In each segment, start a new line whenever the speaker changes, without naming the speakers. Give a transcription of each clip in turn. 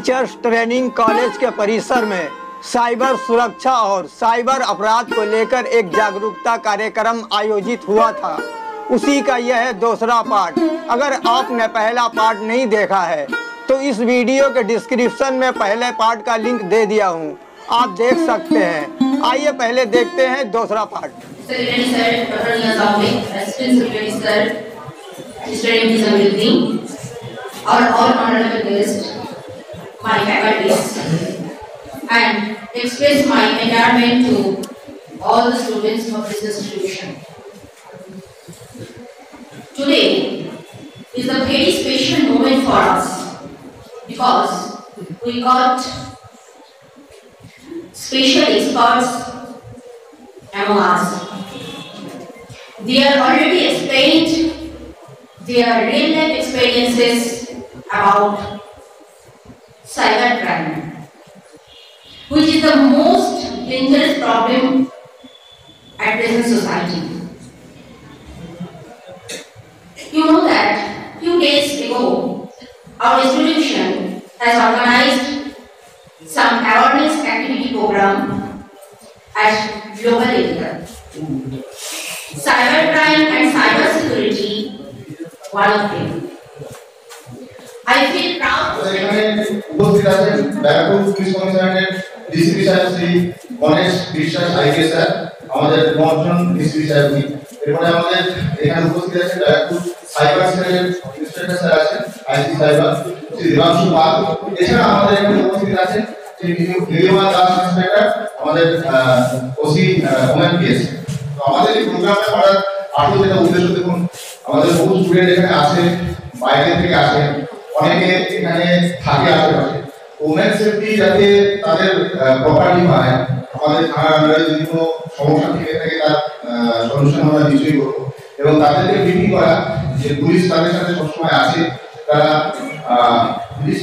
Teachers training college के परिसर में साइबर सुरक्षा और साइबर अपराध को लेकर एक जागरूकता कार्यक्रम आयोजित हुआ था। उसी का यह है दूसरा पार्ट। अगर आपने पहला पार्ट नहीं देखा है तो इस वीडियो के डिस्क्रिप्शन में पहले पार्ट का लिंक दे दिया हूँ, आप देख सकते हैं। आइए पहले देखते हैं दूसरा part.
My faculties and express my endearment to all the students of this institution. Today is a very special moment for us because we got special experts among us. They are already explained their real-life experiences about cybercrime, which is the most dangerous problem at present society. You know that few days ago, our institution has organized some awareness activity program at global level. Cybercrime and cybersecurity, one of them. I feel proud.
উপস্থিত আছেন Barrackpore police কমিশনারের DCP সাহেব শ্রী গণেশ বিশ্বাস IPS sir, আমাদের মহাজন DCP সাহেব। এরপরে আমাদের এখানে উপস্থিত আছেন ব্যারাকপুর সাইবার সেলের ইন্সপেক্টর স্যার আছেন আইসি সাইবার শ্রী দেবাংশু পাল। এছাড়া আমাদের এখানে উপস্থিত আছেন শ্রী নীলিমা দাস ইন্সপেক্টর, আমাদের ওসি ওমেন পিএস। তো আমাদের এই প্রোগ্রামটা করার আসল যেটা উদ্দেশ্য, দেখুন আমাদের বহু স্টুডেন্ট এখানে আসে, বাইরে থেকে আসে, অনেকে এখানে থাকে আশেপাশে। ওমেন সেফটি যাতে তাদের প্রপারলি পায়, আমাদের থানার আন্ডারে যদি কোনো সমস্যা থেকে থাকে তার সলিউশন আমরা নিশ্চয়ই করবো এবং তাদেরকে ব্রিফিং করা যে পুলিশ তাদের সাথে সবসময় আছে, তারা পুলিশ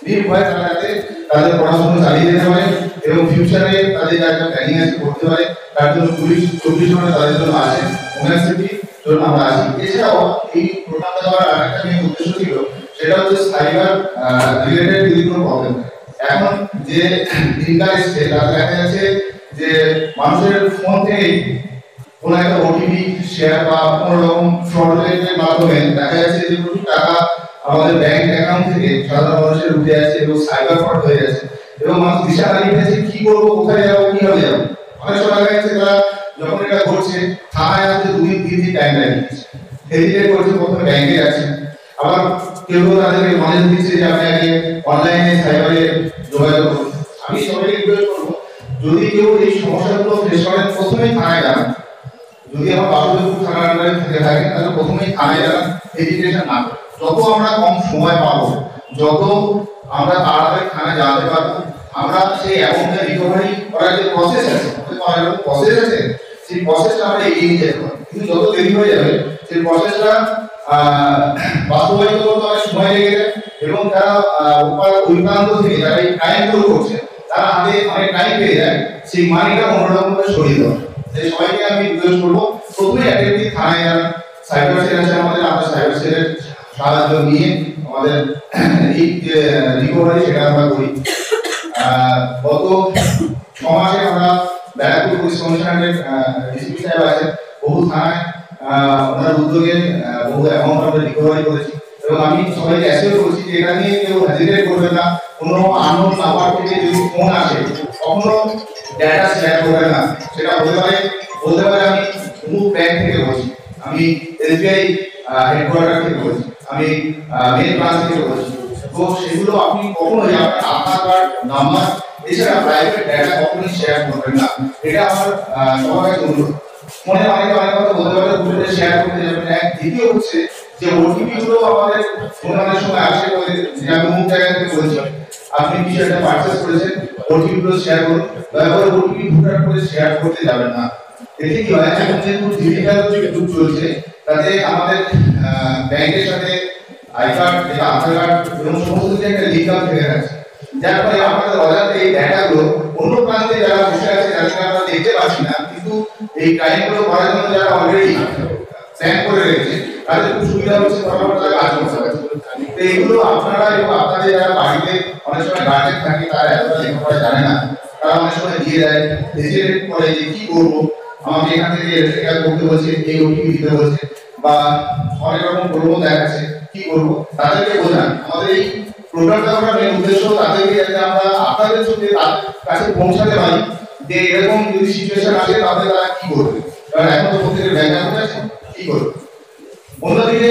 নির্ভয়ে তারা যাতে তাদের পড়াশোনা চালিয়ে যেতে পারে এবং ফিউচারে তাদের যা একটা প্ল্যানিং আছে করতে পারে, তার জন্য পুলিশ 24 ঘন্টা তাদের জন্য আছে, ওমেন সেফটি জন্য আমরা আছি। এছাড়াও এই প্রোগ্রামটা করার আরেকটা মেইন উদ্দেশ্য ছিল, সেটা হচ্ছে সাইবার রিলেটেড যদি কোনো প্রবলেম। এখন যে দিনকাল এসছে তাতে দেখা যাচ্ছে যে মানুষের ফোন থেকে কোনো একটা ওটিপি শেয়ার বা কোনো রকম ফ্রডের মাধ্যমে দেখা যাচ্ছে যে প্রচুর টাকা আমাদের ব্যাংক অ্যাকাউন্ট থেকে সাধারণ মানুষের উঠে যাচ্ছে এবং সাইবার ফ্রড হয়ে যাচ্ছে এবং মানুষ দিশাহারা হয়ে যাচ্ছে কি করবো, কোথায় যাবো, কিভাবে যাবো। অনেক সময় দেখা যাচ্ছে তারা যখন এটা ঘটছে থানায় আসতে 2-3 দিন টাইম লাগে, হেজিটেট করছে, প্রথমে ব্যাংকে যাচ্ছে, আবার কেউ তাদেরকে নলেজ দিচ্ছে যে আপনি আগে অনলাইনে সাইবারে যোগাযোগ করুন। আমি সবাইকে রিকোয়েস্ট করবো, যদি কেউ এই সমস্যাগুলো ফেস করেন প্রথমেই থানায় যান। যদি আমার বাসুদেবপুর থানার আন্ডারে থেকে থাকেন তাহলে প্রথমেই থানায় যান, হেজিটেশন না করেন। যত আমরা কম সময় পাবো, যত আমরা তাড়াতাড়ি থানায় জানতে পারবো, আমরা সেই অ্যামাউন্টটা রিকভারি করার যে প্রসেস আছে, সেই প্রসেসটা আমরা এগিয়ে নিয়ে যেতে পারবো। কিন্তু যত দেরি হয়ে যাবে সেই প্রসেসটা বাস্তবায়িত করতে অনেক সময় লেগে যায় এবং তারা ওই প্রান্ত থেকে যারা এই ক্রাইমগুলো করছে তারা হাতে অনেক টাইম পেয়ে যায় সেই মানিটা অন্যরকমভাবে সরিয়ে দেওয়া। তাই সবাইকে আমি রিকোয়েস্ট করবো, প্রথমে অ্যাটেন্ডি থানায় যান, সাইবার সেল আছে আমাদের, আমরা সাইবার সেলের সাহায্য নিয়ে আমাদের এই যে রিকভারি সেটা আমরা করি। গত 6 মাসে আমরা ব্যারাকপুর পুলিশ কমিশনারের ডিসিপি সাহেব আছেন, বহু থানায় ওনার উদ্যোগে বহু অ্যামাউন্ট আমরা রিকভারি করেছি এবং আমি সবাইকে অ্যাসিওর করছি যে এটা নিয়ে কেউ হেজিটেট করবে না। কোনো আননোন নাম্বার থেকে যদি ফোন আসে কখনো ডেটা শেয়ার করবে না। সেটা বলতে পারে আমি অমুক ব্যাংক থেকে বলছি, আমি এসবিআই হেডকোয়ার্টার থেকে বলছি, আমি মেন ব্রাঞ্চ থেকে বলছি। তো সেগুলো আপনি কখনোই আপনার আধার কার্ড নাম্বার এছাড়া প্রাইভেট ডেটা কখনোই শেয়ার করবেন না। এটা আমার সবার কাছে অনুরোধ। ফোনে অনেক কথা বলতে পারে, গুগলে শেয়ার করতে যাবেন। দ্বিতীয় হচ্ছে যে ওটিপি গুলো আমাদের ফোনে অনেক সময় আসে, যে আমি অমুক জায়গা থেকে বলছি, আপনি কিছু একটা পারচেজ করেছেন, ওটিপি গুলো শেয়ার করুন। দয়া করে ওটিপি হুটহাট করে শেয়ার করতে যাবেন না। এতে কি হয়, এখন যেহেতু ডিজিটাল যুগ চলছে, তাতে আমাদের ব্যাংকের সাথে আই কার্ড, আধার কার্ড এবং সমস্ত কিছু একটা লিঙ্ক আপ থেকে গেছে, যার ফলে আমাদের অজান্তে এই ডেটাগুলো অন্য প্রান্তে যারা বসে আছে যাদেরকে আমরা দেখতে পাচ্ছি না, কিন্তু এই ক্রাইমগুলো করার জন্য যারা অলরেডি প্ল্যান করে রেখেছে তাদের খুব সুবিধা হচ্ছে, ফটাফট তারা কাজ করতে পারছে। তো এইগুলো আপনারা এবং আপনাদের যারা বাড়িতে অনেক সময় গার্জেন থাকে তারা এতটা লেখাপড়া জানে না, তারা অনেক সময় দিয়ে দেয়, হেজিটেট করে যে কি করবো, আমাকে এখান থেকে এটা করতে বলছে, এই ওটিপি দিতে বলছে, বা অনেক রকম প্রলোভন দেখাচ্ছে, কি করবো, তাদেরকে বোঝান। আমাদের এই প্রোগ্রামটা করার মেন উদ্দেশ্য তাদেরকে যাতে আমরা আপনাদের চোখে তাদের কাছে পৌঁছাতে পারি যে এরকম যদি সিচুয়েশন আসে তাহলে তারা কি করবে, কারণ এখন তো প্রত্যেকের ব্যাংক অ্যাকাউন্ট আছে, কি করবে। অন্যদিকে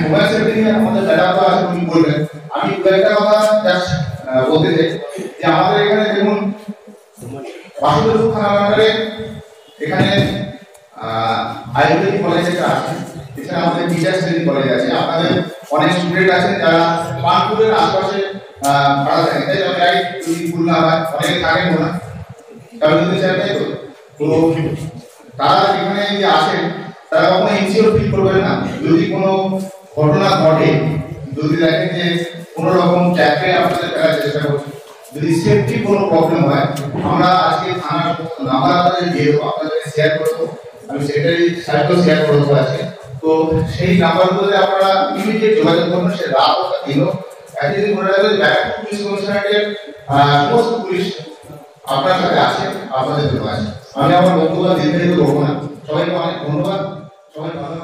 মোবাইল সেফটি নিয়ে আমাদের ম্যাডাম তো আছে, উনি বলবেন। আমি দু একটা কথা জাস্ট বলতে চাই যে আমাদের এখানে যেমন বাসুদেবপুর থানা আন্ডারে এখানে আইএলটি কলেজ একটা আছে, এছাড়া আমাদের টিচার্স ট্রেনিং কলেজ আছে। আপনাদের অনেক স্টুডেন্ট আছেন যারা পানপুরের আশপাশে ভাড়া থাকেন, তাই আমি রাইট যদি ভুল না হয়, অনেকে থাকেন না, কারণ যদি চাই তাই তো তারা এখানে যে আসেন তারা কখনো ইনসিওর ফিল করবেন না। যদি কোনো ঘটনা ঘটে, যদি দেখেন যে কোনো রকম ট্র্যাকে আপনাদের ফেরার চেষ্টা করছে, যদি সেফটি কোনো প্রবলেম হয়, আমরা আজকে থানার নাম্বার আপনাদের দিয়ে দেবো, আপনাদের শেয়ার করবো, আমি সেক্রেটারি সাহেবকেও শেয়ার করে দেবো আজকে। তো সেই নাম্বারগুলোতে আপনারা ইমিডিয়েট যোগাযোগ করবেন, সে রাত হোক দিন হোক। একদিন মনে রাখবেন ব্যারাকপুর পুলিশ কমিশনারেটের সমস্ত পুলিশ আপনার সাথে আছে, আপনাদের জন্য আছে। আমি আমার বক্তব্য দীর্ঘায়িত করবো না। সবাইকে অনেক ধন্যবাদ, সবাই ভালো